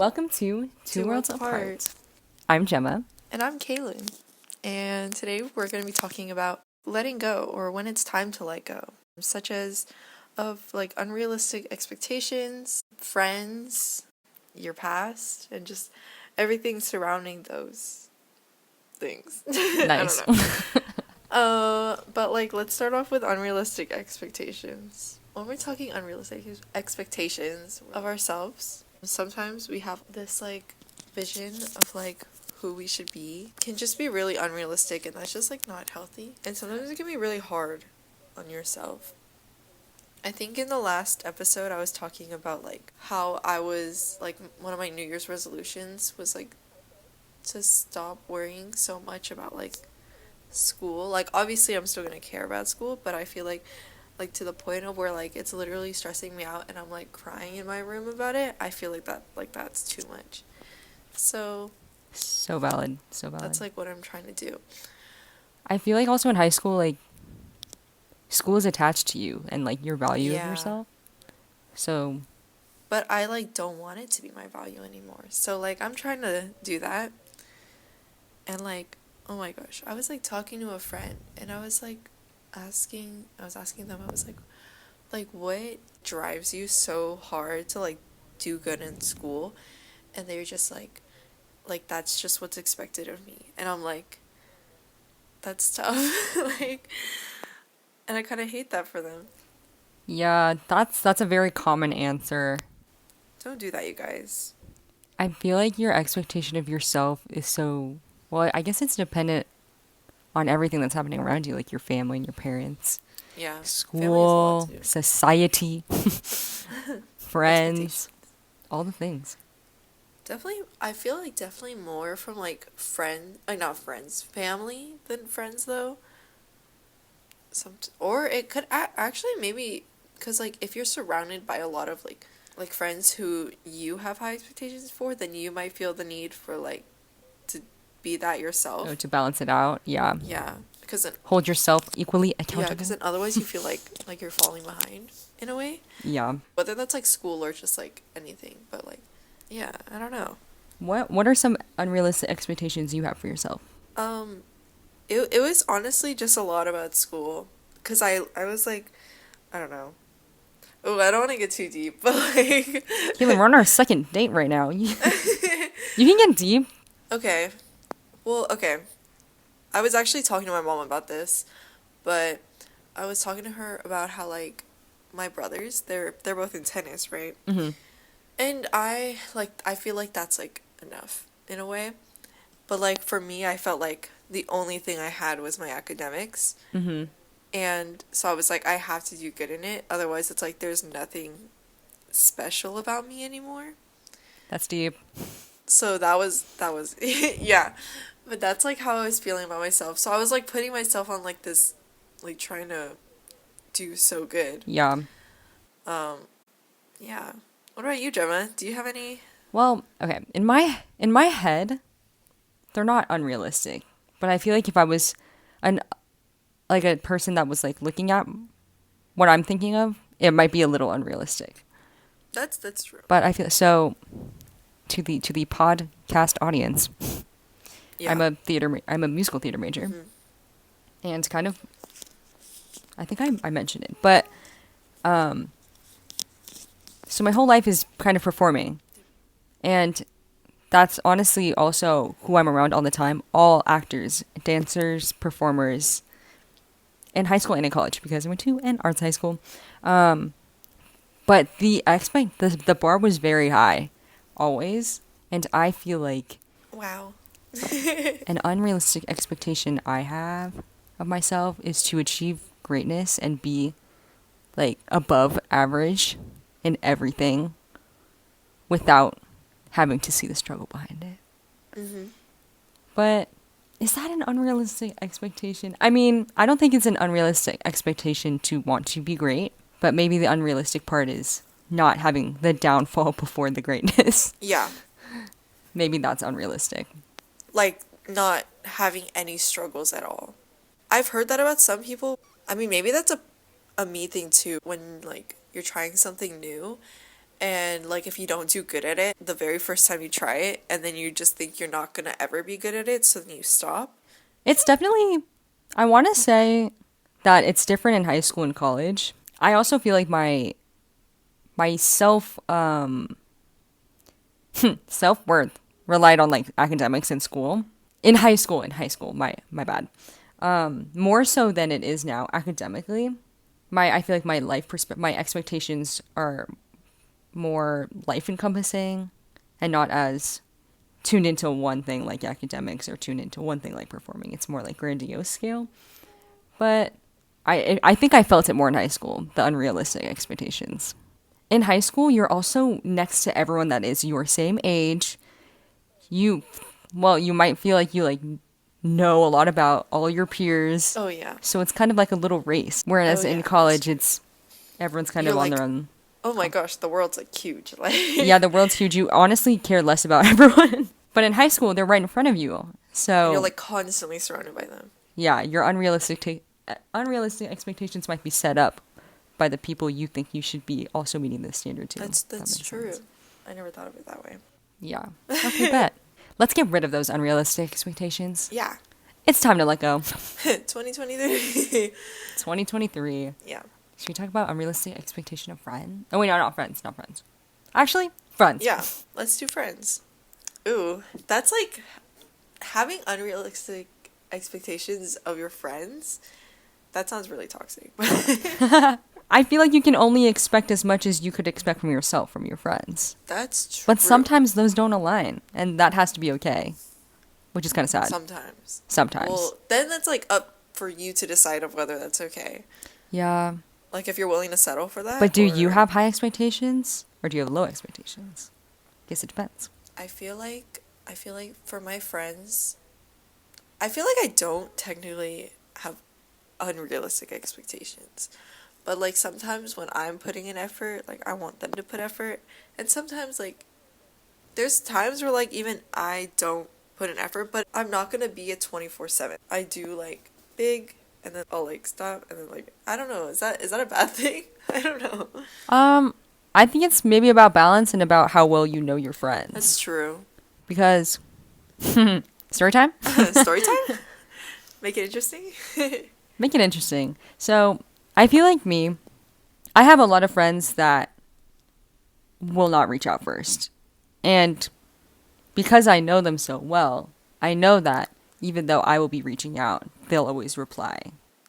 Welcome to Two Worlds Apart. I'm Gemma. And I'm Kaelyn. And today we're going to be talking about letting go, or when it's time to let go, such as of like unrealistic expectations, friends, your past, and just everything surrounding those things. Nice. I don't know. But like, let's start off with unrealistic expectations. When we're talking unrealistic expectations of ourselves, sometimes we have this like vision of like who we should be can just be really unrealistic, and that's just like not healthy. And sometimes it can be really hard on yourself. I think in the last episode I was talking about like how I was like, one of my New Year's resolutions was like to stop worrying so much about like school. Like obviously I'm still gonna care about school, but I feel like to the point of where like it's literally stressing me out and I'm like crying in my room about it. I feel like that's too much. So valid. That's like what I'm trying to do. I feel like also in high school, like school is attached to you and like your value of yourself. So but I like don't want it to be my value anymore. So like I'm trying to do that. And like, oh my gosh, I was like talking to a friend and I was asking them, I was like what drives you so hard to like do good in school? And they were just like that's just what's expected of me. And I'm like, that's tough. Like, and I kind of hate that for them. Yeah, that's a very common answer. Don't do that, you guys. I feel like your expectation of yourself is so, well, I guess it's dependent on everything that's happening around you, like your family and your parents. Yeah. School, society, friends, all the things. Definitely, I feel like definitely more from like not friends, family than friends though. Or it could actually maybe, because like if you're surrounded by a lot of like friends who you have high expectations for, then you might feel the need for like to be that yourself. Oh, to balance it out, yeah. Yeah, because then hold yourself equally accountable. Yeah, because then otherwise you feel like you're falling behind in a way. Yeah. Whether that's like school or just like anything, but like, yeah, I don't know. What are some unrealistic expectations you have for yourself? It was honestly just a lot about school, because I was like, I don't know. Oh, I don't want to get too deep, but like... Kaelyn, we're on our second date right now. You can get deep. Okay. Well, okay. I was actually talking to my mom about this, but I was talking to her about how, like, my brothers, they're both in tennis, right? Mm-hmm. And I feel like that's, like, enough, in a way. But, like, for me, I felt like the only thing I had was my academics. Mm-hmm. And so I was like, I have to do good in it. Otherwise, it's like there's nothing special about me anymore. That's deep. So that was yeah. But that's like how I was feeling about myself. So I was like putting myself on like this, like trying to do so good. Yeah. Yeah. What about you, Gemma? Do you have any? Well, okay. In my head, they're not unrealistic. But I feel like if I was a person that was like looking at what I'm thinking of, it might be a little unrealistic. That's true. But I feel so to the podcast audience. Yeah. I'm a musical theater major. Mm-hmm. And kind of, I think I mentioned it, but so my whole life is kind of performing. And that's honestly also who I'm around all the time. All actors, dancers, performers, in high school and in college, because I went to an arts high school. But the bar was very high, always. And I feel like... Wow. an unrealistic expectation I have of myself is to achieve greatness and be, like, above average in everything without having to see the struggle behind it. Mm-hmm. But is that an unrealistic expectation? I mean, I don't think it's an unrealistic expectation to want to be great, but maybe the unrealistic part is not having the downfall before the greatness. Yeah. Maybe that's unrealistic. Like, not having any struggles at all. I've heard that about some people. I mean, maybe that's a me thing too, when, like, you're trying something new And like if you don't do good at it the very first time you try it, and then you just think you're not gonna ever be good at it, so then you stop. It's definitely, I want to say that it's different in high school and college. I also feel like my self-worth relied on like academics in school. In high school, my bad. More so than it is now academically. I feel like my expectations are more life encompassing and not as tuned into one thing like academics or tuned into one thing like performing. It's more like grandiose scale. But I think I felt it more in high school, the unrealistic expectations. In high school, you're also next to everyone that is your same age. You might feel like you like know a lot about all your peers. Oh yeah. So it's kind of like a little race. Whereas Oh, in yeah. college, it's everyone's kind You're of on like, their own. oh my gosh, the world's like huge. Like Yeah, the world's huge. You honestly care less about everyone. But in high school, they're right in front of you. So you're like constantly surrounded by them. yeah, your unrealistic expectations might be set up by the people you think you should be also meeting the standard to. That's That makes true. sense. I never thought of it that way. Yeah. Okay, bet. Let's get rid of those unrealistic expectations. Yeah. It's time to let go. 2023. 2023. Yeah. Should we talk about unrealistic expectation of friends? Oh wait, no, not friends. Actually, friends. Yeah. Let's do friends. Ooh, that's like having unrealistic expectations of your friends. That sounds really toxic. I feel like you can only expect as much as you could expect from yourself from your friends. That's true. But sometimes those don't align, and that has to be okay, which is kind of sad. Sometimes. Well, then that's like up for you to decide of whether that's okay. Yeah. Like if you're willing to settle for that. But do you have high expectations, or do you have low expectations? Guess it depends. I feel like for my friends, I feel like I don't technically have unrealistic expectations. But like sometimes when I'm putting in effort, like I want them to put effort. And sometimes like there's times where like even I don't put in effort, but I'm not gonna be a 24/7. I do like big and then I'll like stop and then like I don't know, is that a bad thing? I don't know. I think it's maybe about balance and about how well you know your friends. That's true. Because story time? Story time? Make it interesting. Make it interesting. So I feel like I have a lot of friends that will not reach out first. And because I know them so well, I know that even though I will be reaching out, they'll always reply.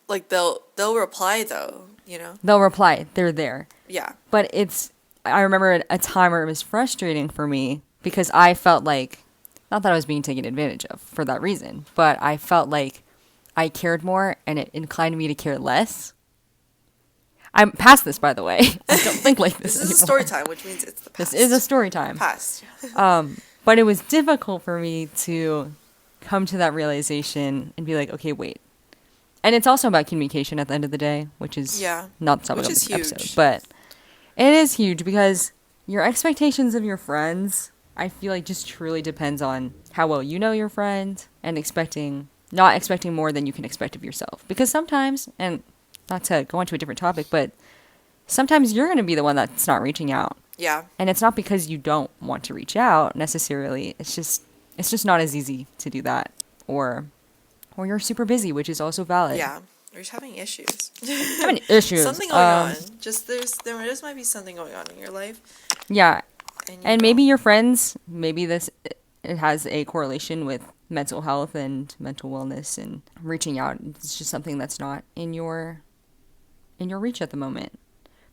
Like they'll reply though, you know? They'll reply. They're there. Yeah. But I remember a time where it was frustrating for me because I felt like, not that I was being taken advantage of for that reason, but I felt like I cared more and it inclined me to care less. I'm past this, by the way. I don't think like this This is anymore. a story time, which means it's the past. This is a story time. Past. But it was difficult for me to come to that realization and be like, okay, wait. And it's also about communication at the end of the day, which is not the topic of this episode. But it is huge because your expectations of your friends, I feel like just truly depends on how well you know your friend and not expecting more than you can expect of yourself. Because sometimes, and not to go on to a different topic, but sometimes you're going to be the one that's not reaching out. Yeah. And it's not because you don't want to reach out necessarily. It's just not as easy to do that. Or you're super busy, which is also valid. Yeah. You're just having issues. Having issues. Something going on. There just might be something going on in your life. Yeah. And maybe your friends, it has a correlation with mental health and mental wellness and reaching out. It's just something that's not in your reach at the moment.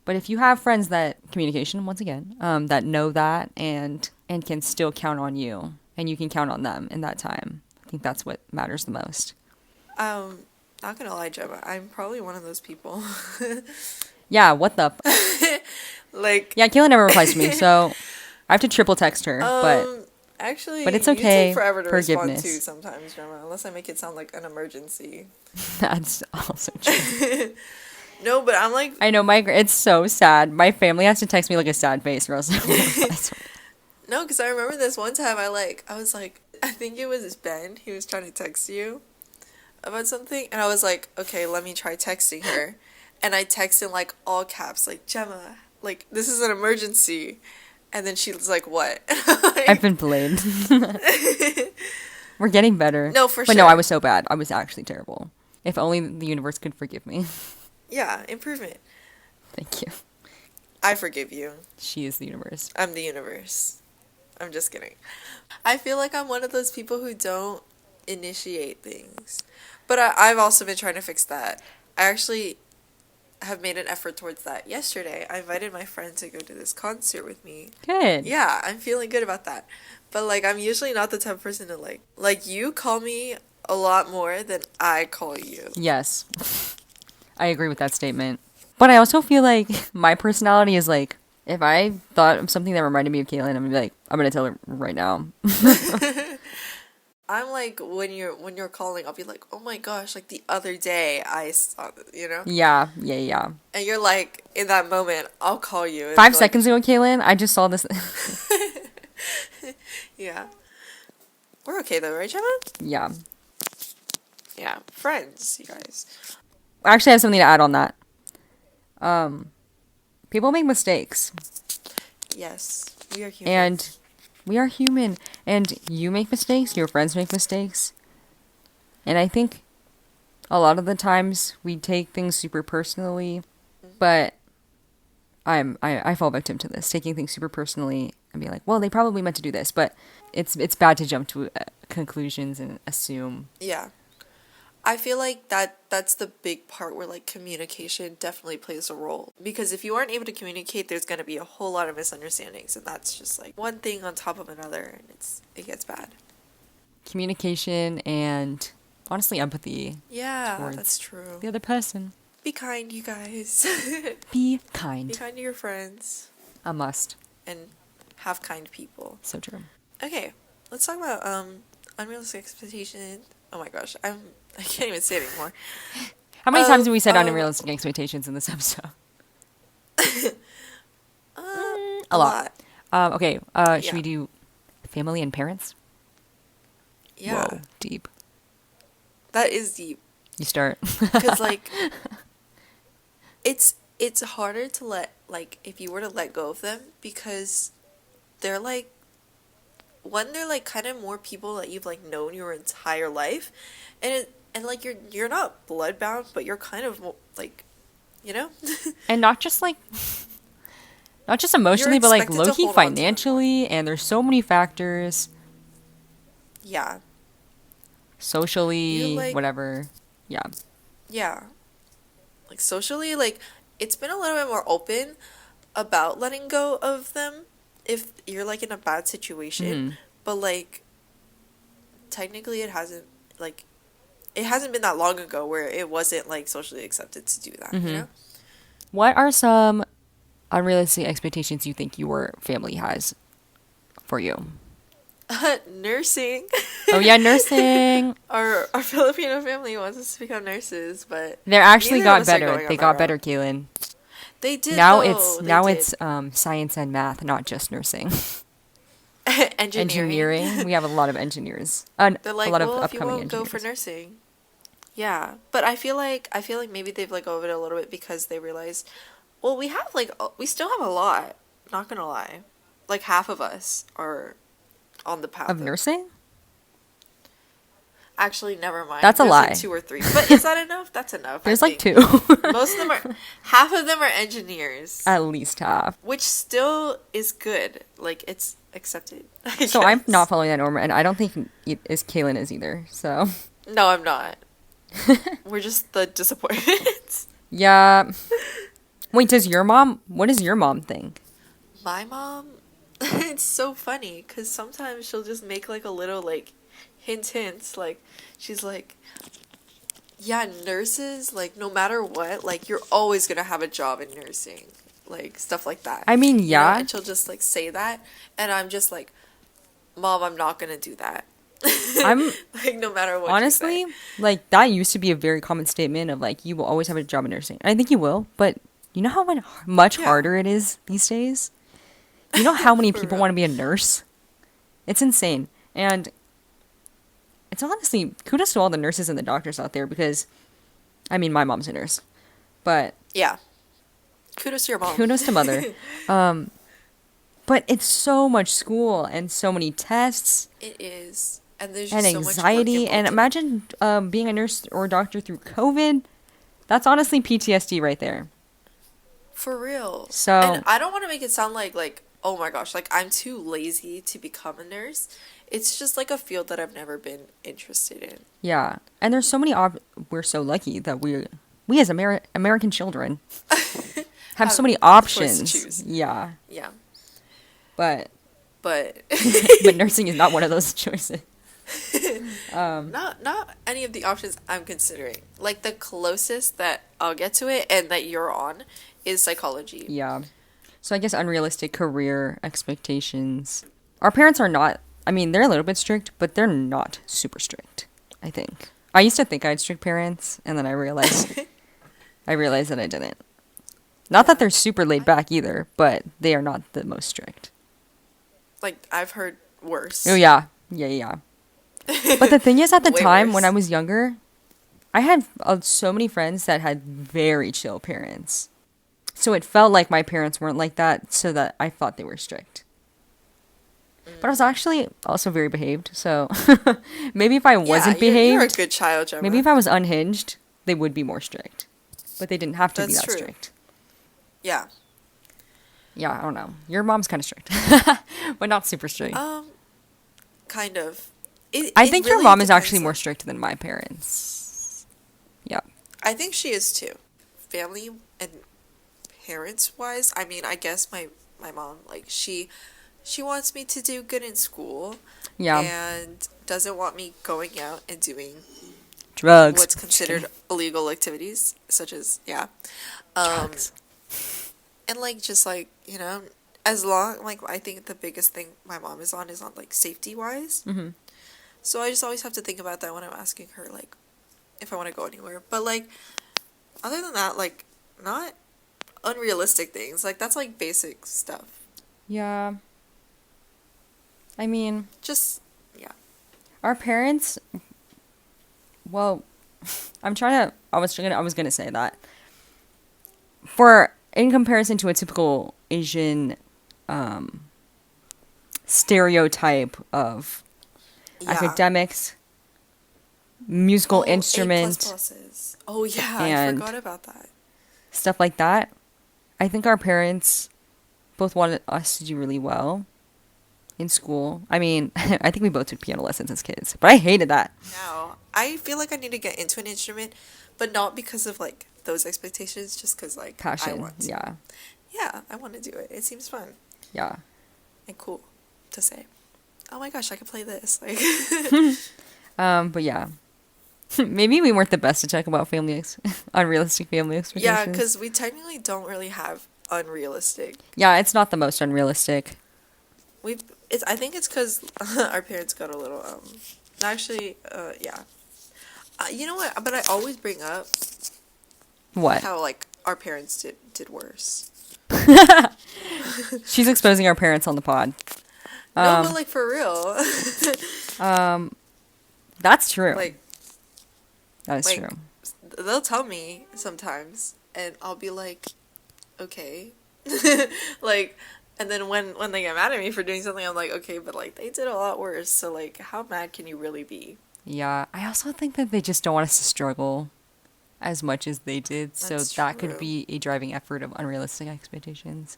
But if you have friends that communication, once again, that know that and can still count on you and you can count on them in that time, I think that's what matters the most. Not gonna lie, Gemma, I'm probably one of those people. Yeah, what the? Like. Yeah, Kaelyn never replies to me, so I have to triple text her. Actually, but it's okay. You take forever to Forgiveness. respond to sometimes, Gemma, unless I make it sound like an emergency. That's also true. No, but I'm like. I know it's so sad. My family has to text me like a sad face, or else. No, because I remember this one time I was like, I think it was Ben. He was trying to text you about something, and I was like, okay, let me try texting her, and I texted in like all caps, like, Gemma, like, this is an emergency. And then she's like, what? I've been blamed. We're getting better. No, for but sure. no, I was so bad. I was actually terrible. If only the universe could forgive me. Yeah, improvement. Thank you. I forgive you. She is the universe. I'm the universe. I'm just kidding. I feel like I'm one of those people who don't initiate things. But I've also been trying to fix that. I actually have made an effort towards that. Yesterday, I invited my friend to go to this concert with me. Good. Yeah, I'm feeling good about that. But, like, I'm usually not the type of person to, like, you call me a lot more than I call you. Yes. I agree with that statement. But I also feel like my personality is like, if I thought of something that reminded me of Kaelyn, I'm gonna be like, I'm gonna tell her right now. I'm like, when you're calling, I'll be like, oh my gosh, like the other day I saw this, you know? Yeah. And you're like, in that moment, I'll call you. And 5 be seconds ago, Kaelyn, I just saw this. Yeah. We're okay though, right, Gemma? Yeah. Yeah. Friends, you guys. Actually, I have something to add on that. People make mistakes. Yes. We are human. And we are human. And you make mistakes. Your friends make mistakes. And I think a lot of the times we take things super personally. But I fall victim to this. Taking things super personally and be like, well, they probably meant to do this. But it's bad to jump to conclusions and assume. Yeah. I feel like that's the big part where, like, communication definitely plays a role. Because if you aren't able to communicate, there's going to be a whole lot of misunderstandings. And that's just, like, one thing on top of another. And it gets bad. Communication and, honestly, empathy. Yeah, towards that's true. the other person. Be kind, you guys. Be kind. Be kind to your friends. A must. And have kind people. So true. Okay, let's talk about unrealistic expectations. Oh my gosh, I can't even say it anymore. How many times have we said unrealistic expectations in this episode? A lot. Okay, should we do family and parents? Yeah. Whoa, deep. That is deep. You start. Because, like, it's harder to let, like, if you were to let go of them, because they're, like, they're, like, kind of more people that you've, like, known your entire life, and like, you're not bloodbound, but you're kind of, like, you know? And not just emotionally, but, like, expected to low-key hold on to them. financially, and there's so many factors. Yeah. Socially, You, like- whatever. Yeah. Yeah. Like, socially, like, it's been a little bit more open about letting go of them if you're, like, in a bad situation. Mhm. But, like, technically it hasn't been that long ago where it wasn't, like, socially accepted to do that, you know? What are some unrealistic expectations you think your family has for you? Nursing. Oh, yeah, nursing. Our Filipino family wants us to become nurses, but They're actually neither of got us are better. going They on got that better, route. Kaelyn. They did. Now though. it's science and math, not just nursing. Engineering. Engineering. We have a lot of engineers. They're like, a lot of well, if you upcoming won't go engineers. for nursing. Yeah, but I feel like maybe they've let go of it a little bit because they realize, well, we still have a lot. Not gonna lie, like half of us are on the path Of nursing? Actually, never mind. That's a There's lie. Like 2 or 3, but is that enough? That's enough. There's I like think. 2. Most of them are. Half of them are engineers, At least half. which still is good. Like, it's accepted. I So I'm guess. not following that norm, and I don't think Kaelyn is either. So No, I'm not. We're just the disappointments. yeah. Wait, what does your mom think? My mom, it's so funny because sometimes she'll just make like a little like hints. Like, she's like, yeah, nurses, like, no matter what, like, you're always gonna have a job in nursing. Like, stuff like that. I mean, You know? yeah. And she'll just like say that, and I'm just like, Mom, I'm not gonna do that. I'm like, no matter what. honestly, you say. like, that used to be a very common statement of like, you will always have a job in nursing. And I think you will, but you know how much Yeah. harder it is these days? You know how many For people real. want to be a nurse? It's insane. And it's honestly, kudos to all the nurses and the doctors out there because, I mean, my mom's a nurse. But Yeah. Kudos to your mom. Kudos to mother. But it's so much school and so many tests It is. And there's and just so much work anxiety. And involved in it. imagine being a nurse or a doctor through COVID. That's honestly PTSD right there. For real. So- And I don't want to make it sound like, oh my gosh, like I'm too lazy to become a nurse. It's just like a field that I've never been interested in. Yeah. And there's so many we're so lucky that we as American children have so many the choice to options. choose. Yeah. Yeah. But But but nursing is not one of those choices. not any of the options I'm considering. Like the closest that I'll get to it and that you're on is psychology. Yeah. So I guess unrealistic career expectations. Our parents are not, I mean, they're a little bit strict, but they're not super strict, I think. I used to think I had strict parents, and then I realized that I didn't. Not that they're super laid back either, but they are not the most strict. Like I've heard worse. Oh yeah. Yeah. But the thing is, at the Way time when worse. I was younger, I had so many friends that had very chill parents. So it felt like my parents weren't like that, so that I thought they were strict. But I was actually also very behaved, so maybe if I wasn't you're a behaved, good child, Gemma. maybe if I was unhinged, they would be more strict. But they didn't have to be That's that true. strict. Yeah. Yeah, I don't know. Your mom's kind of strict, but not super strict. Kind of. I It think your really mom is depends actually more on- strict than my parents. Yeah. I think she is too. Family and parents wise, I mean, I guess my mom, like she wants me to do good in school. Yeah. And doesn't want me going out and doing Drugs. what's considered illegal activities, such as Drugs. and like just like, you know, as long like I think the biggest thing my mom is on like safety wise. Mm-hmm. So I just always have to think about that when I'm asking her like if I want to go anywhere. But like other than that, like not unrealistic things. Like that's like basic stuff. Yeah. I mean, Just yeah. our parents, well, I was gonna say that. In comparison to a typical Asian stereotype of academics, musical instrument, A++s. Oh yeah, I and- forgot about that. stuff like that, I think our parents both wanted us to do really well in school. I mean, I think we both took piano lessons as kids, but I hated that. Now, I feel like I need to get into an instrument, but not because of like those expectations, just because like I Passion, want to. yeah, Yeah, I want to do it. It seems fun yeah. and cool to say. Oh my gosh, I could play this. Like, But yeah, maybe we weren't the best to talk about unrealistic family expectations. yeah, because we technically don't really have unrealistic. Yeah, it's not the most unrealistic. I think it's because our parents got a little actually yeah. You know what? But I always bring up What? how like our parents did worse. She's exposing our parents on the pod. No, but like for real. That's true. Like That is like, true. they'll tell me sometimes, and I'll be like, okay, like, and then when they get mad at me for doing something, I'm like, okay, but like they did a lot worse. So like, how mad can you really be? Yeah, I also think that they just don't want us to struggle as much as they did. So That's that could true. be a driving effort of unrealistic expectations.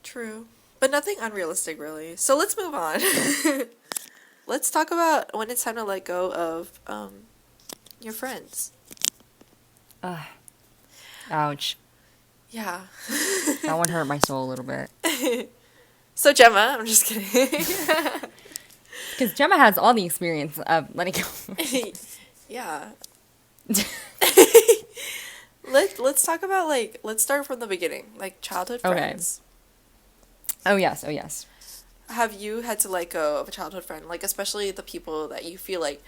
True, but nothing unrealistic really. So let's move on. Let's talk about when it's time to let go of your friends. Ouch. Yeah. That one hurt my soul a little bit. So Gemma, I'm just kidding. Because Gemma has all the experience of letting go. Yeah. Let's talk about like let's start from the beginning, like childhood Okay. friends. Oh, yes. Have you had to let go of a childhood friend, like especially the people that you feel like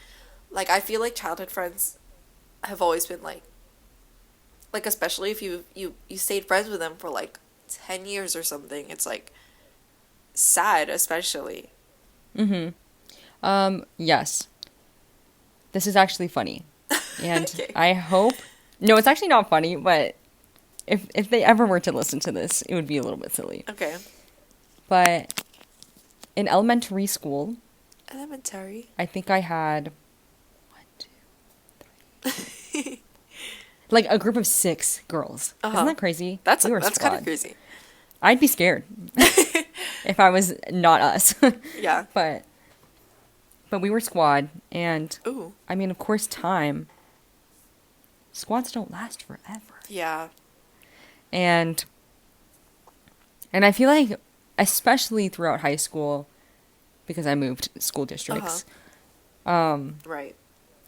I feel like childhood friends have always been like especially if you stayed friends with them for like 10 years or something, it's like sad, especially. Yes. This is actually funny. And Okay. I hope... No, it's actually not funny, but if they ever were to listen to this, it would be a little bit silly. Okay. But in elementary school, Elementary. I think I had like a group of 6 girls. Isn't that crazy? That's We were kind of squad. crazy. I'd be scared if I was not us. Yeah. But we were squad, and Ooh. I mean, of course, squads don't last forever. Yeah. And I feel like, especially throughout high school, because I moved school districts, Right.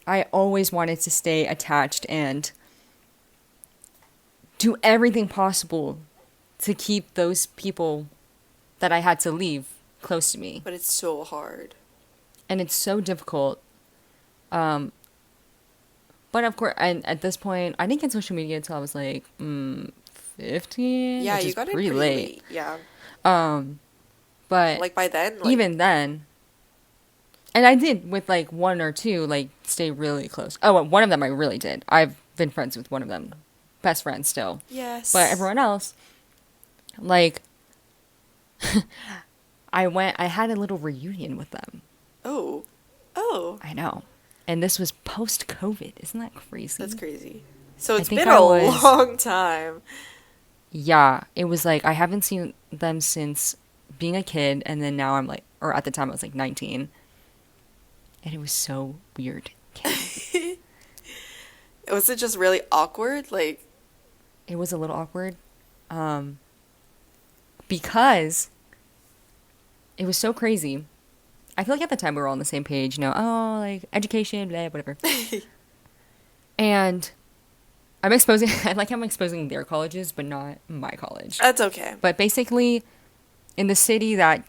I always wanted to stay attached and do everything possible to keep those people that I had to leave close to me. But it's so hard. And it's so difficult. But of course, at this point, I didn't get social media until I was like 15. Yeah, which you is got it pretty late. Yeah. But Like by then, even then, and I did with like 1 or 2, like stay really close. Oh, well, one of them I really did. I've been friends with one of them, best friends still. Yes. But everyone else, like, I had a little reunion with them. Oh. I know. And this was post-COVID. Isn't that crazy? That's crazy. So it's think been I a was- long time. Yeah. It was like, I haven't seen them since being a kid, and then now I'm like, or at the time I was like 19. And it was so weird. Was it just really awkward? Like, It was a little awkward. Because it was so crazy. I feel like at the time we were all on the same page, oh, like education, blah, whatever. And I'm exposing, I like how I'm exposing their colleges, but not my college. that's okay. But basically, in the city that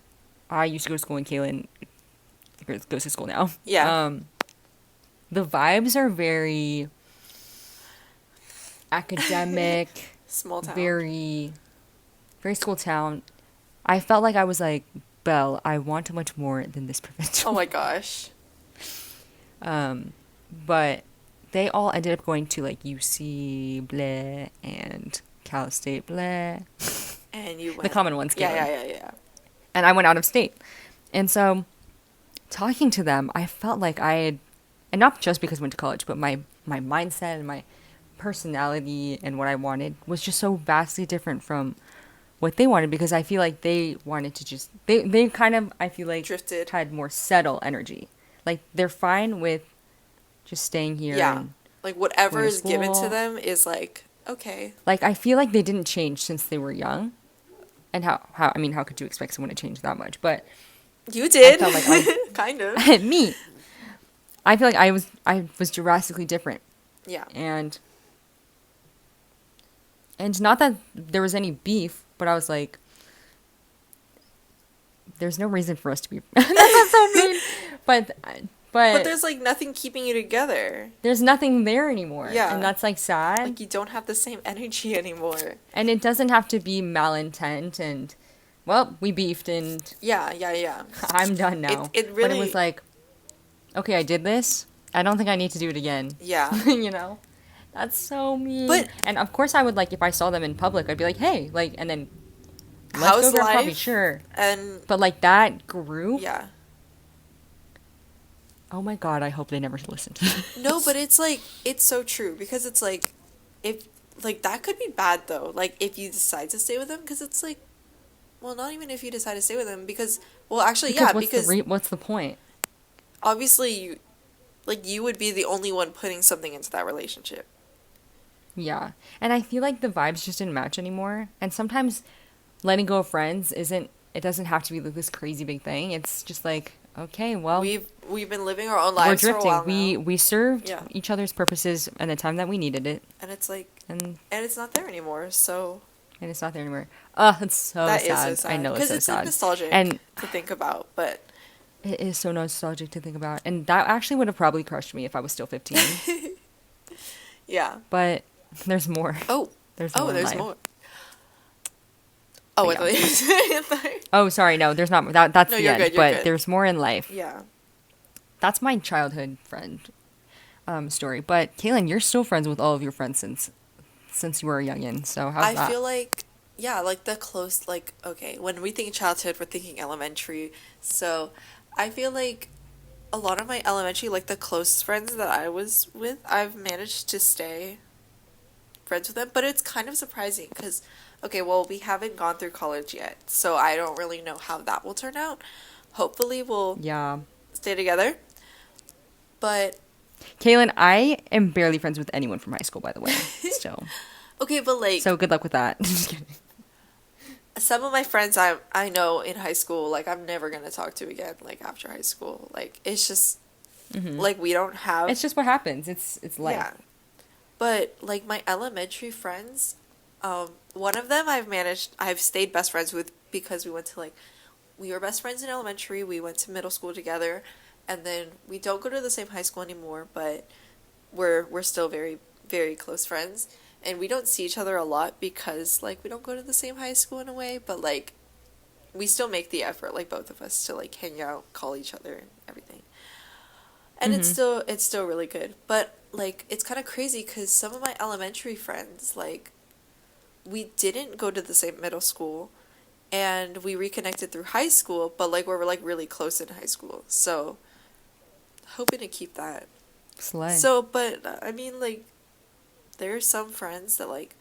I used to go to school in, Kaelyn goes to school now. Yeah. The vibes are very academic, Small town. very school town. I felt like I was like, Belle, I want much more than this provincial. Oh my gosh. But they all ended up going to like UC blah and Cal State blah. And you went. The common ones. Kaelyn. Yeah. And I went out of state. And so talking to them, I felt like I had, and not just because I went to college, but my mindset and my personality and what I wanted was just so vastly different from what they wanted, because I feel like they wanted to just, they kind of, I feel like, Drifted. had more settle energy. Like, they're fine with just staying here. Yeah. And, Like, whatever going to is given to school. them is like, okay. like, I feel like they didn't change since they were young. And how could you expect someone to change that much? But You did. felt like kind of. me, I feel like I was drastically different. Yeah. And not that there was any beef, but I was like, there's no reason for us to be. That's so mean. But But there's like nothing keeping you together. there's nothing there anymore. Yeah. And that's like sad. Like you don't have the same energy anymore. And it doesn't have to be malintent and, well, we beefed and Yeah. I'm done now. It But really- it was like, okay, I did this. I don't think I need to do it again. Yeah. You know? That's so mean. But- and of course I would, like, if I saw them in public, I'd be like, hey, like, and then let's How's go grab life? coffee, sure. And But like that group, yeah. oh my god, I hope they never listen to this. No, but it's like it's so true because it's like if like that could be bad though. Like if you decide to stay with them because it's like well, not even if you decide to stay with them because well, actually What's the point? obviously you would be the only one putting something into that relationship. Yeah. And I feel like the vibes just didn't match anymore. And sometimes letting go of friends it doesn't have to be like this crazy big thing. It's just like, okay, well, We've been living our own we're lives drifting. for a while now. We served Yeah. each other's purposes in the time that we needed it. And it's like And it's not there anymore. So it's not there anymore. Oh, it's so that is sad. so sad. I know it's so it's sad. like nostalgic And to think about, but it is so nostalgic to think about. And that actually would have probably crushed me if I was still 15. yeah. But there's more. Oh. There's more. Oh, in there's life. more. Oh, I Yeah. thought you said Oh, sorry, no, there's not. That's No, the you're end. good, you're But good. there's more in life. Yeah. That's my childhood friend story. But Kaelyn, you're still friends with all of your friends since since you were a youngin. So how's I that? feel like, yeah, like the close, like, okay, when we think childhood, we're thinking elementary. So I feel like a lot of my elementary, like the close friends that I was with, I've managed to stay friends with them. But it's kind of surprising because, okay, well, we haven't gone through college yet. So I don't really know how that will turn out. Hopefully, we'll Yeah. stay together. But, Kaelyn, I am barely friends with anyone from high school, by the way. Still. okay, but like, So good luck with that. Just kidding. some of my friends I know in high school, like I'm never gonna talk to again, like after high school. Like it's just like we don't have. It's just what happens. It's life. Yeah, but like my elementary friends, one of them I've stayed best friends with because we were best friends in elementary. We went to middle school together, and then we don't go to the same high school anymore, but we're still very very close friends. And we don't see each other a lot because, like, we don't go to the same high school in a way, but, like, we still make the effort, like, both of us to, like, hang out, call each other, and everything. And it's still really good. But, like, it's kind of crazy because some of my elementary friends, like, we didn't go to the same middle school, and we reconnected through high school, but, like, we were, like, really close in high school. So, hoping to keep that. Slay. So, but, I mean, like, there are some friends that, like,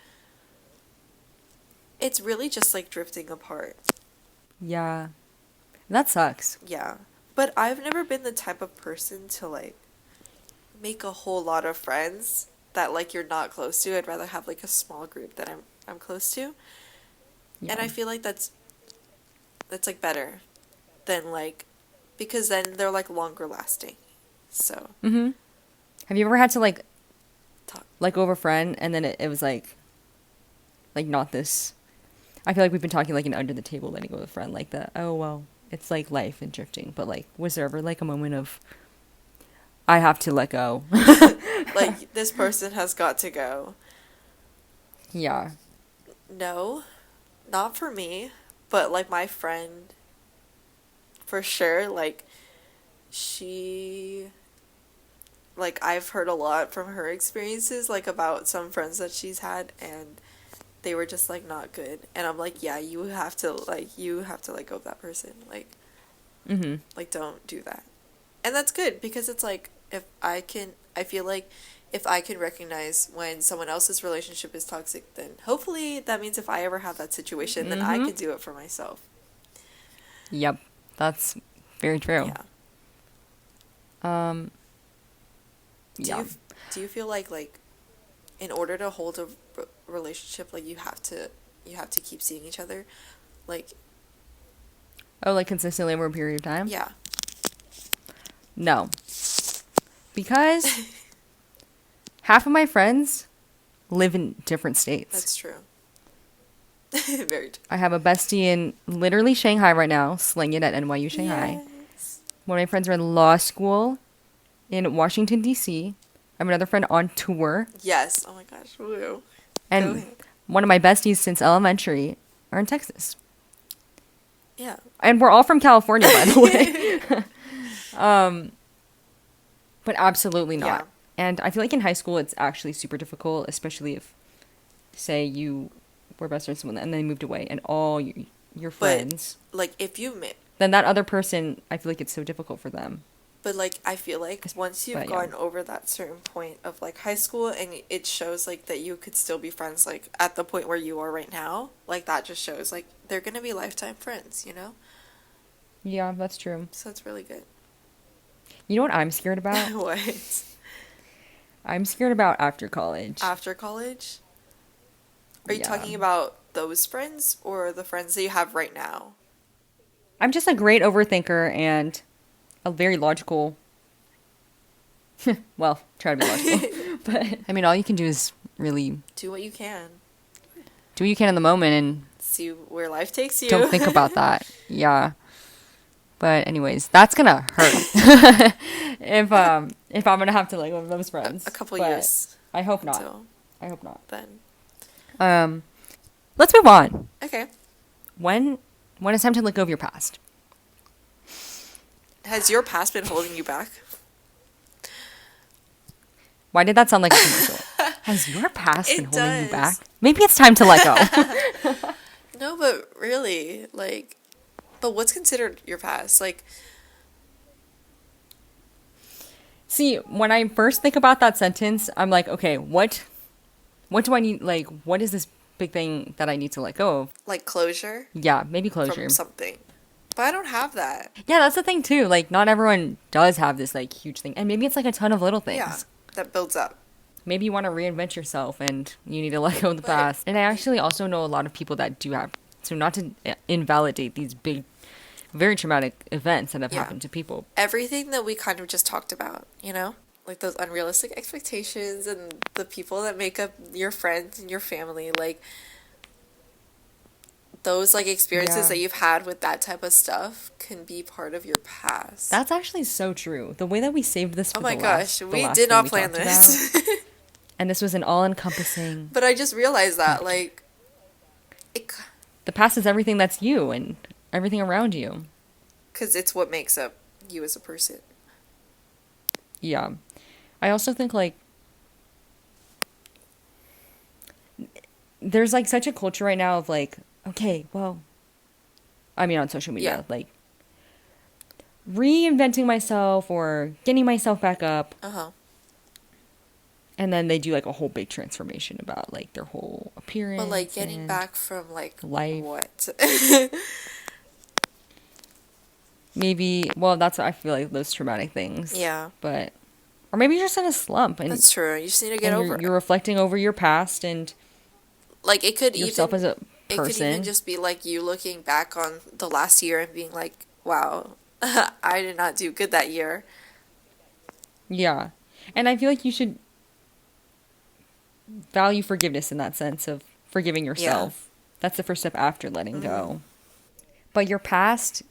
it's really just, like, drifting apart. Yeah. That sucks. Yeah. But I've never been the type of person to, like, make a whole lot of friends that, like, you're not close to. I'd rather have, like, a small group that I'm close to. Yeah. And I feel like that's like, better than, like, because then they're, like, longer lasting. So. Mm-hmm. Have you ever had to, like, Talk. let go of a friend and then it was like not this. I feel like we've been talking like an under the table letting go of a friend, like the, oh well, it's like life and drifting, but like was there ever like a moment of I have to let go? Like, this person has got to go. Yeah. No, not for me, but like my friend, for sure, like she, like I've heard a lot from her experiences, like about some friends that she's had, and they were just like not good. And I'm like, yeah, you have to let go of that person. Like, like don't do that. And that's good because it's like I feel like if I can recognize when someone else's relationship is toxic, then hopefully that means if I ever have that situation, then I can do it for myself. Yep. That's very true. Yeah. Yeah. Do you feel like in order to hold a relationship, like you have to keep seeing each other, like, Oh, like consistently over a period of time? yeah. No. Because half of my friends live in different states. That's true. Very true. I have a bestie in literally Shanghai right now, slinging at NYU Shanghai. Yes. One of my friends are in law school in Washington, D.C. I have another friend on tour. Yes. Oh my gosh. Woo. Go And ahead. one of my besties since elementary are in Texas. Yeah. And we're all from California, by the way. But absolutely not. Yeah. And I feel like in high school, it's actually super difficult, especially if, say, you were best friends with someone and they moved away and all your friends. But, like, if you then that other person, I feel like it's so difficult for them. But, like, I feel like once you've But, yeah. gone over that certain point of, like, high school and it shows, like, that you could still be friends, like, at the point where you are right now, like, that just shows, like, they're gonna be lifetime friends, you know? Yeah, that's true. So it's really good. You know what I'm scared about? What? I'm scared about after college. After college? Are you Yeah. talking about those friends or the friends that you have right now? I'm just a great overthinker and a very logical. Well, try to be logical. But I mean, all you can do is really Do what you can. do what you can in the moment and See where life takes you. don't think about that. Yeah. But anyways, that's gonna hurt if I'm gonna have to like one of those friends. A couple But years. I hope not. Until I hope not. then. Let's move on. Okay. When it's time to let go of your past. Has your past been holding you back? Why did that sound like a commercial? Has your past been It holding you back? does. Maybe it's time to let go. No, but really, like, but what's considered your past? Like, See, when I first think about that sentence, I'm like, okay, what do I need? Like, what is this big thing that I need to let go of? closure Yeah, maybe from closure. something. But I don't have that. Yeah, that's the thing too. Like, not everyone does have this like huge thing, and maybe it's like a ton of little Yeah, things. that builds up. Maybe you want to reinvent yourself, and you need to let go of the But- past. And I actually also know a lot of people that do have. So not to invalidate these big, very traumatic events that have Yeah. happened to people. Everything that we kind of just talked about, like those unrealistic expectations and the people that make up your friends and your family, like those like experiences Yeah. that you've had with that type of stuff can be part of your past. That's actually so true. The way that we saved this for Oh my the gosh, last, we last did one not we plan talked this. about, and this was an all-encompassing. But I just realized that, like, The past is everything that's you and everything around you. because it's what makes up you as a person. Yeah. I also think, like, there's, like, such a culture right now of, like, okay, well, I mean, on social media, Yeah. like, reinventing myself or getting myself back up. Uh-huh. And then they do, like, a whole big transformation about, like, their whole appearance. But, like, getting and back from, like, life. what? Maybe, well, that's, I feel like, those traumatic things. Yeah. But, or maybe you're just in a slump. And, That's true. You just need to get and over you're it. reflecting over your past and Like, it could yourself even... as a It could even person. just be like you looking back on the last year and being like, wow, I did not do good that year. Yeah. And I feel like you should value forgiveness in that sense of forgiving yourself. That's the first step after letting go. But your past,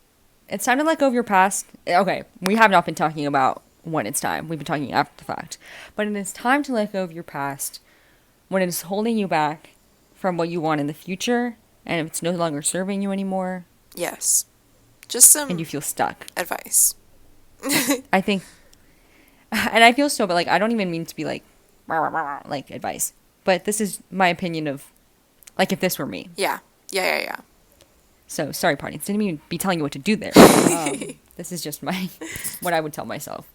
it's time to let go of your past. Okay, we have not been talking about when it's time. We've been talking after the fact. But it is time to let go of your past when it is holding you back from what you want in the future and if it's no longer serving you anymore Yes. Just some and you feel stuck. advice. I think, and I feel so, but like, I don't even mean to be like, rah, rah, rah, rah, like advice. But this is my opinion of, like, if this were me. Yeah. Yeah. So, sorry, audience. Didn't mean to be telling you what to do there. This is just what I would tell myself.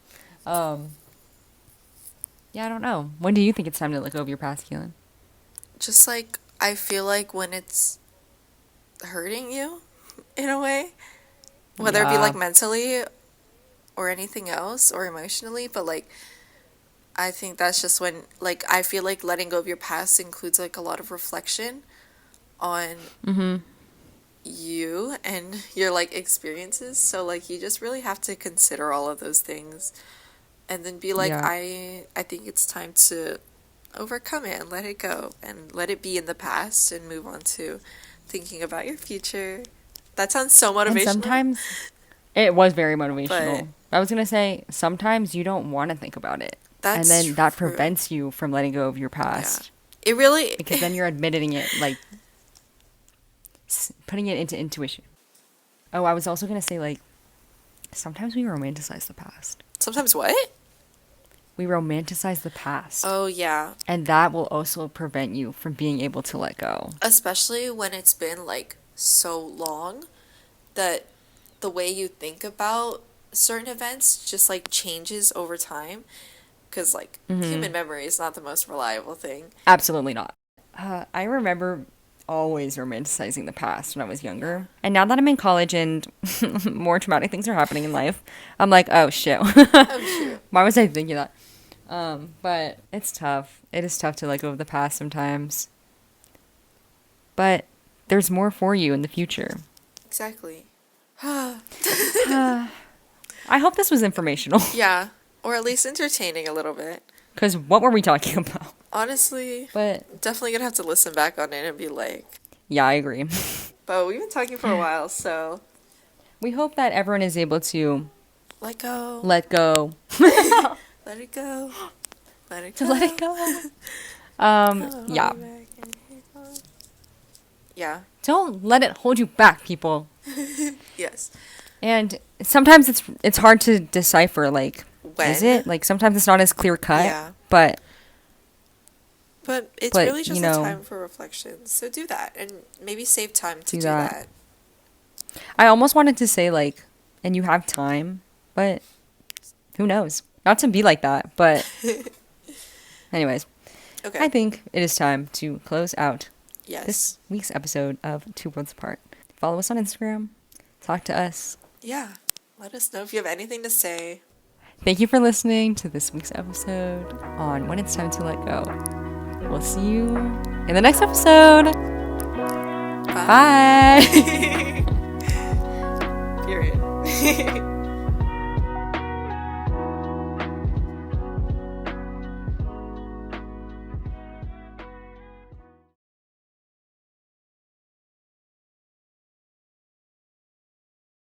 Yeah, I don't know. When do you think it's time to let go of your past, Kaelyn? Just like, I feel like when it's hurting you in a way, whether it be Yeah. like mentally or anything else or emotionally, but like, I think that's just when, like, I feel like letting go of your past includes like a lot of reflection on you and your like experiences. So like you just really have to consider all of those things and then be like, Yeah. I think it's time to overcome it and let it go and let it be in the past and move on to thinking about your future. That sounds so motivational. And sometimes it was very motivational. But- I was going to say, sometimes you don't want to think about it. That's and then that true. prevents you from letting go of your past. It really Because then you're admitting it, like, putting it into intuition. Oh, I was also going to say, like, sometimes we romanticize the past. sometimes what? We romanticize the past. Oh yeah. And that will also prevent you from being able to let go. Especially when it's been like so long that the way you think about certain events just like changes over time because like human memory is not the most reliable thing. Absolutely not. I remember always romanticizing the past when I was younger. And now that I'm in college and more traumatic things are happening in life, I'm like, oh, shit. Oh shoot. Why was I thinking that? But it's tough. It is tough to let go of the past sometimes. But there's more for you in the future. Exactly. I hope this was informational. Yeah, or at least entertaining a little bit. Because what were we talking about? Honestly, But definitely gonna have to listen back on it and be like, yeah, I agree. but we've been talking for a while, so We hope that everyone is able to let go. let go. Let it go. Let it To go. let it go. Yeah. Yeah. Don't let it hold you back, people. Yes. And sometimes it's hard to decipher, like, When? is it? Like, sometimes it's not as clear cut. Yeah. But But it's But, really just you a know, time for reflection. So do that and maybe save time to do do that. that. I almost wanted to say, like, and you have time, but who knows? Not to be like that, but anyways, Okay. I think it is time to close out Yes. this week's episode of Two Worlds Apart. Follow us on Instagram. Talk to us. Yeah. Let us know if you have anything to say. Thank you for listening to this week's episode on When It's Time to Let Go. We'll see you in the next episode. Bye. Period.